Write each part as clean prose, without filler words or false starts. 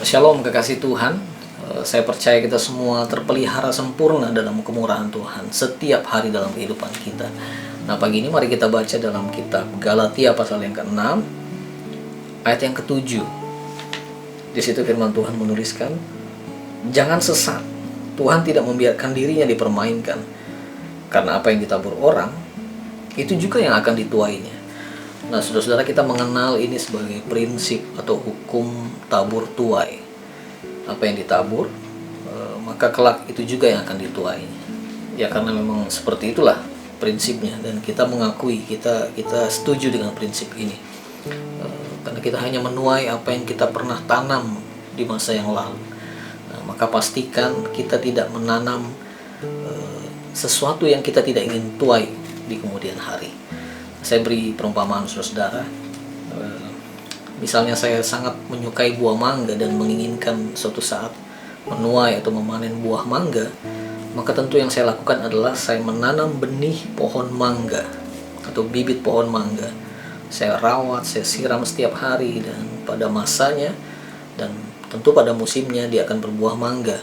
Shalom kekasih Tuhan. Saya percaya kita semua terpelihara sempurna dalam kemurahan Tuhan setiap hari dalam kehidupan kita. Nah, pagi ini mari kita baca dalam kitab Galatia pasal yang ke-6 ayat yang ke-7. Di situ firman Tuhan menuliskan, "Jangan sesat. Tuhan tidak membiarkan dirinya dipermainkan. Karena apa yang ditabur orang, itu juga yang akan dituainya." Nah, saudara-saudara, kita mengenal ini sebagai prinsip atau hukum tabur tuai. Apa yang ditabur, maka kelak itu juga yang akan dituai. Ya, karena memang seperti itulah prinsipnya, dan kita mengakui, kita setuju dengan prinsip ini. Karena kita hanya menuai apa yang kita pernah tanam di masa yang lalu. Nah, maka pastikan kita tidak menanam sesuatu yang kita tidak ingin tuai di kemudian hari. Saya beri perumpamaan, saudara-saudara. Misalnya saya sangat menyukai buah mangga dan menginginkan suatu saat menuai atau memanen buah mangga, maka tentu yang saya lakukan adalah saya menanam benih pohon mangga atau bibit pohon mangga. Saya rawat, saya siram setiap hari, dan pada masanya dan tentu pada musimnya dia akan berbuah mangga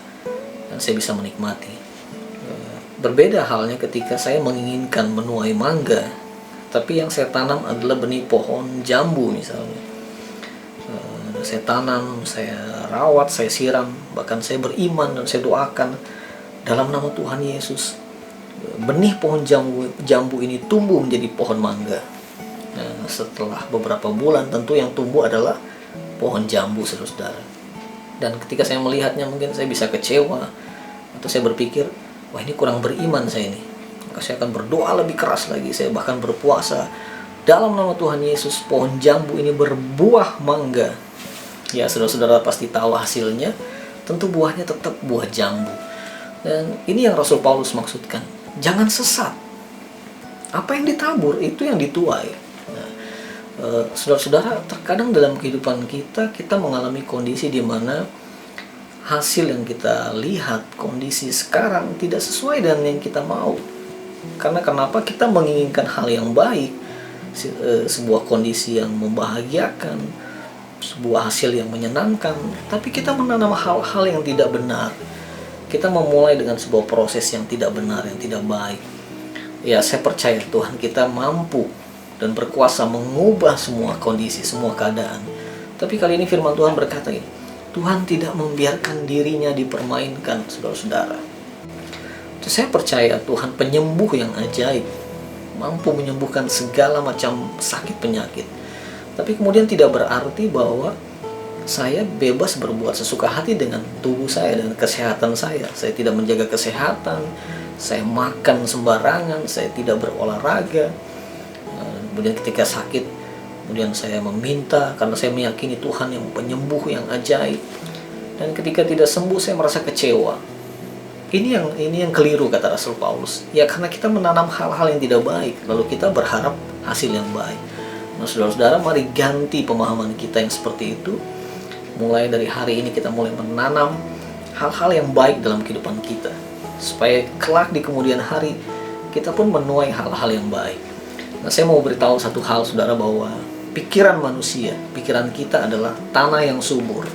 dan saya bisa menikmati. Berbeda halnya ketika saya menginginkan menuai mangga, tapi yang saya tanam adalah benih pohon jambu misalnya. Saya tanam, saya rawat, saya siram, bahkan saya beriman dan saya doakan dalam nama Tuhan Yesus, benih pohon jambu ini tumbuh menjadi pohon mangga. Nah, setelah beberapa bulan tentu yang tumbuh adalah pohon jambu, saudara-saudara. Dan ketika saya melihatnya, mungkin saya bisa kecewa atau saya berpikir, wah, ini kurang beriman saya ini. Maka saya akan berdoa lebih keras lagi. Saya bahkan berpuasa dalam nama Tuhan Yesus, pohon jambu ini berbuah mangga. Ya, saudara-saudara pasti tahu hasilnya. Tentu buahnya tetap buah jambu. Dan ini yang Rasul Paulus maksudkan. Jangan sesat. Apa yang ditabur itu yang dituai. Nah, saudara-saudara, terkadang dalam kehidupan kita mengalami kondisi di mana hasil yang kita lihat, kondisi sekarang tidak sesuai dengan yang kita mau. Karena kenapa? Kita menginginkan hal yang baik, sebuah kondisi yang membahagiakan, sebuah hasil yang menyenangkan, tapi kita menanam hal-hal yang tidak benar. Kita memulai dengan sebuah proses yang tidak benar, yang tidak baik. Ya, saya percaya Tuhan kita mampu dan berkuasa mengubah semua kondisi, semua keadaan. Tapi kali ini firman Tuhan berkata ini, Tuhan tidak membiarkan dirinya dipermainkan, saudara-saudara. Saya percaya Tuhan penyembuh yang ajaib, mampu menyembuhkan segala macam sakit penyakit. Tapi kemudian tidak berarti bahwa saya bebas berbuat sesuka hati dengan tubuh saya dan kesehatan saya. Saya tidak menjaga kesehatan, saya makan sembarangan, saya tidak berolahraga. Kemudian ketika sakit, kemudian saya meminta karena saya meyakini Tuhan yang penyembuh yang ajaib. Dan ketika tidak sembuh, saya merasa kecewa. Ini yang keliru, kata Rasul Paulus. Ya, karena kita menanam hal-hal yang tidak baik, lalu kita berharap hasil yang baik. Nah, saudara-saudara, mari ganti pemahaman kita yang seperti itu. Mulai dari hari ini kita mulai menanam hal-hal yang baik dalam kehidupan kita, supaya kelak di kemudian hari kita pun menuai hal-hal yang baik. Nah, saya mau beritahu satu hal, saudara, bahwa pikiran manusia, pikiran kita adalah tanah yang subur.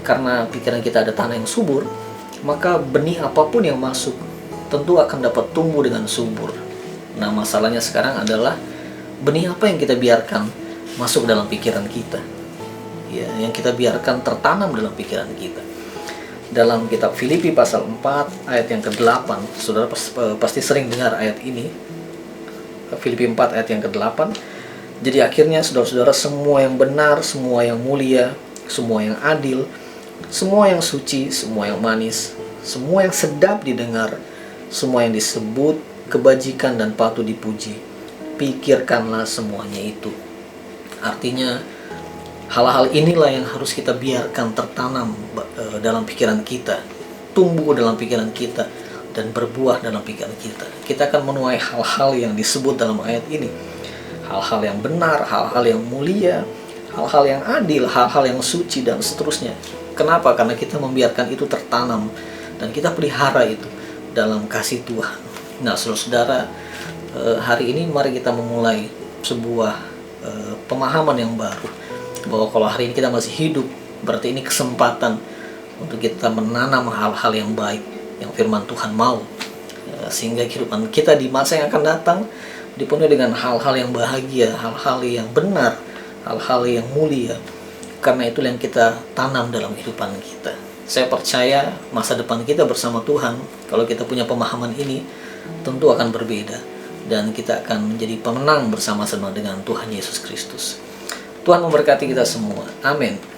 Karena pikiran kita ada tanah yang subur, maka benih apapun yang masuk tentu akan dapat tumbuh dengan subur. Nah, masalahnya sekarang adalah benih apa yang kita biarkan masuk dalam pikiran kita, ya, yang kita biarkan tertanam dalam pikiran kita. Dalam kitab Filipi pasal 4 ayat yang ke-8, saudara pasti sering dengar ayat ini. Filipi 4 ayat yang ke-8. Jadi akhirnya, saudara-saudara, semua yang benar, semua yang mulia, semua yang adil, semua yang suci, semua yang manis, semua yang sedap didengar, semua yang disebut kebajikan dan patut dipuji, pikirkanlah semuanya itu. Artinya, hal-hal inilah yang harus kita biarkan tertanam dalam pikiran kita, tumbuh dalam pikiran kita, dan berbuah dalam pikiran kita. Kita akan menuai hal-hal yang disebut dalam ayat ini. Hal-hal yang benar, hal-hal yang mulia, hal-hal yang adil, hal-hal yang suci, dan seterusnya. Kenapa? Karena kita membiarkan itu tertanam, dan kita pelihara itu dalam kasih Tuhan. Nah, saudara-saudara, hari ini mari kita memulai sebuah pemahaman yang baru, bahwa kalau hari ini kita masih hidup, Berarti ini kesempatan untuk kita menanam hal-hal yang baik yang firman Tuhan mau, sehingga kehidupan kita di masa yang akan datang dipenuhi dengan hal-hal yang bahagia, hal-hal yang benar, hal-hal yang mulia. Karena itulah yang kita tanam dalam kehidupan kita. Saya percaya masa depan kita bersama Tuhan, kalau kita punya pemahaman ini, tentu akan berbeda, dan kita akan menjadi pemenang bersama-sama dengan Tuhan Yesus Kristus. Tuhan memberkati kita semua. Amin.